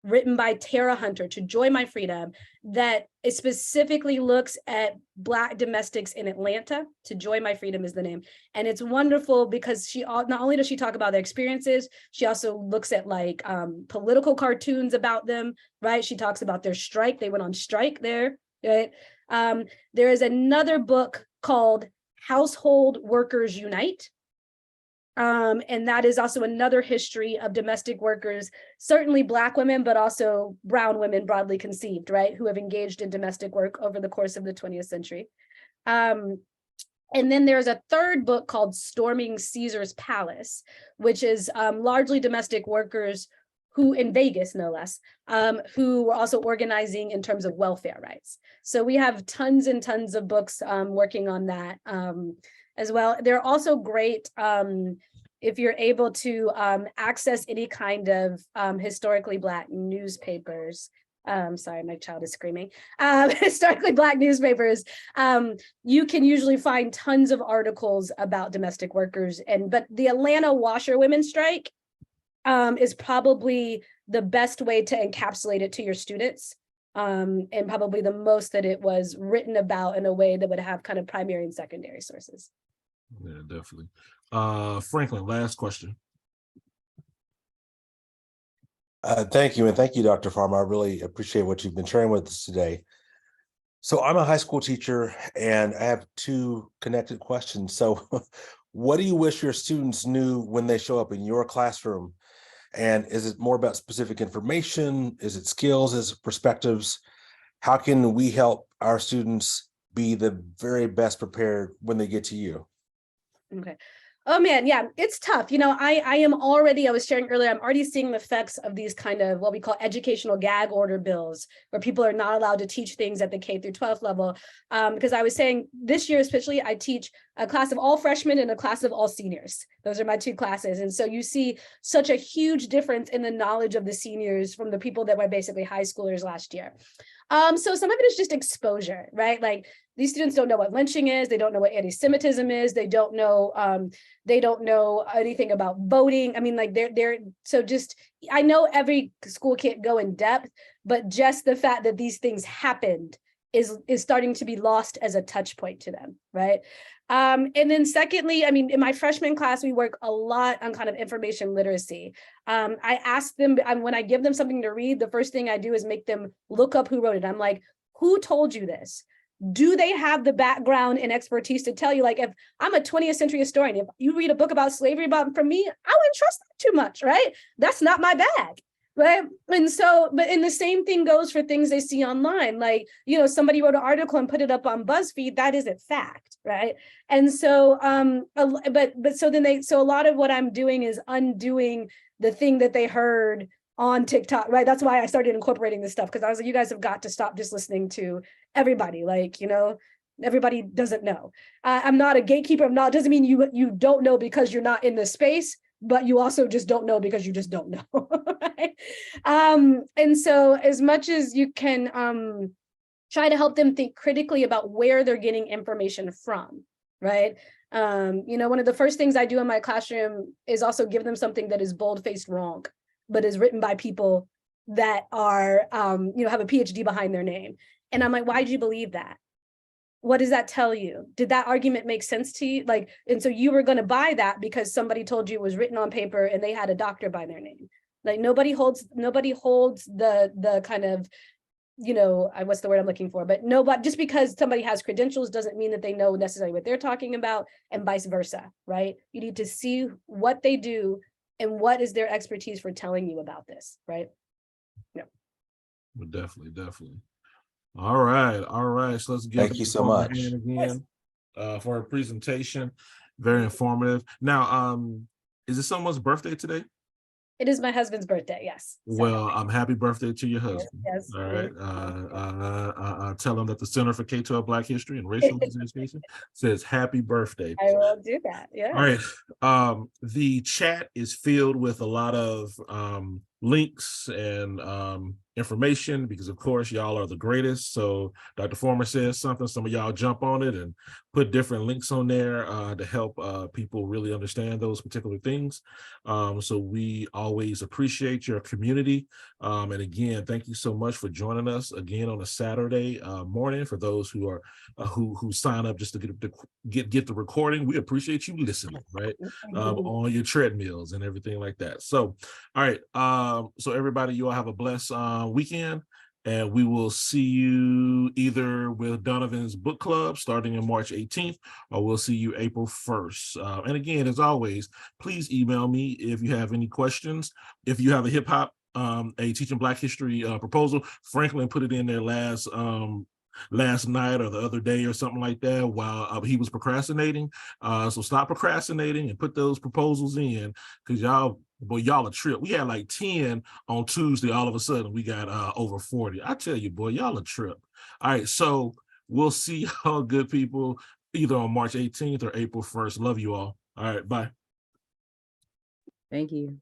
written by Tara Hunter, To Joy My Freedom, that it specifically looks at Black domestics in Atlanta. To Joy My Freedom is the name. And it's wonderful because she not only does she talk about their experiences, she also looks at like political cartoons about them, right? She talks about their strike. They went on strike there, right? There is another book called Household Workers Unite. And that is also another history of domestic workers, certainly Black women, but also brown women broadly conceived, right, who have engaged in domestic work over the course of the 20th century. And then there's a third book called Storming Caesar's Palace, which is largely domestic workers who, in Vegas, no less, who were also organizing in terms of welfare rights. So we have tons and tons of books working on that. As well. They're also great if you're able to access any kind of historically Black newspapers. Sorry, my child is screaming. Historically Black newspapers. You can usually find tons of articles about domestic workers. But the Atlanta washerwomen strike is probably the best way to encapsulate it to your students. And probably the most that it was written about in a way that would have kind of primary and secondary sources. Yeah, definitely. Franklin, last question. Thank you. And thank you, Dr. Farmer. I really appreciate what you've been sharing with us today. So I'm a high school teacher and I have two connected questions. So what do you wish your students knew when they show up in your classroom? And is it more about specific information? Is it skills? Is it perspectives? How can we help our students be the very best prepared when they get to you? Okay. Oh man, yeah, it's tough. I was sharing earlier, I'm already seeing the effects of these kind of what we call educational gag order bills, where people are not allowed to teach things at the K through 12 level. Because I was saying this year, especially, I teach a class of all freshmen and a class of all seniors. Those are my two classes. And so you see such a huge difference in the knowledge of the seniors from the people that were basically high schoolers last year. So some of it is just exposure, right? Like these students don't know what lynching is. They don't know what anti-Semitism is. They don't know anything about voting. I mean, like I know every school can't go in depth, but just the fact that these things happened is starting to be lost as a touch point to them, right? And then secondly, I mean, in my freshman class, we work a lot on kind of information literacy. I ask them, when I give them something to read, the first thing I do is make them look up who wrote it. I'm like, who told you this? Do they have the background and expertise to tell you? Like, if I'm a 20th century historian, if you read a book about slavery from me, I wouldn't trust that too much, right? That's not my bag. Right. And so, but and the same thing goes for things they see online. Like, somebody wrote an article and put it up on BuzzFeed. That isn't fact. Right. And so, so a lot of what I'm doing is undoing the thing that they heard on TikTok. Right. That's why I started incorporating this stuff, because I was like, you guys have got to stop just listening to everybody. Like, everybody doesn't know. I'm not a gatekeeper. Doesn't mean you don't know because you're not in the space, but you also just don't know because you just don't know. Right? And so as much as you can try to help them think critically about where they're getting information from, right? One of the first things I do in my classroom is also give them something that is bold-faced wrong, but is written by people that are, have a PhD behind their name. And I'm like, why did you believe that? What does that tell you? Did that argument make sense to you? Like, and so you were going to buy that because somebody told you it was written on paper and they had a doctor by their name. Like nobody holds the kind of, what's the word I'm looking for? But nobody, just because somebody has credentials doesn't mean that they know necessarily what they're talking about, and vice versa, right? You need to see what they do and what is their expertise for telling you about this, right? Yeah. Well, definitely. All right. So let's give Thank you so much. again for our presentation. Very informative. Now, is it someone's birthday today? It is my husband's birthday, yes. Well, happy birthday to your husband. Yes. All right. Tell him that the Center for K-12 Black History and Racial Education says happy birthday. I will do that. Yeah. All right. The chat is filled with a lot of links and information, because of course y'all are the greatest. So Dr. Former says something, some of y'all jump on it and put different links on there to help people really understand those particular things. So we always appreciate your community. And again, thank you so much for joining us again on a Saturday morning. For those who are who sign up just to get the recording, we appreciate you listening, right? On your treadmills and everything like that. So, all right. So everybody, you all have a blessed weekend, and we will see you either with Donovan's book club starting on March 18th, or we'll see you April 1st. And again, as always, please email me if you have any questions. If you have a hip hop, a Teaching Black History proposal, Franklin put it in there last night or the other day or something like that while he was procrastinating. So stop procrastinating and put those proposals in, because y'all a trip. We had like 10 on Tuesday. All of a sudden we got over 40. I tell you, boy, y'all a trip. All right. So we'll see y'all good people either on March 18th or April 1st. Love you all. All right. Bye. Thank you.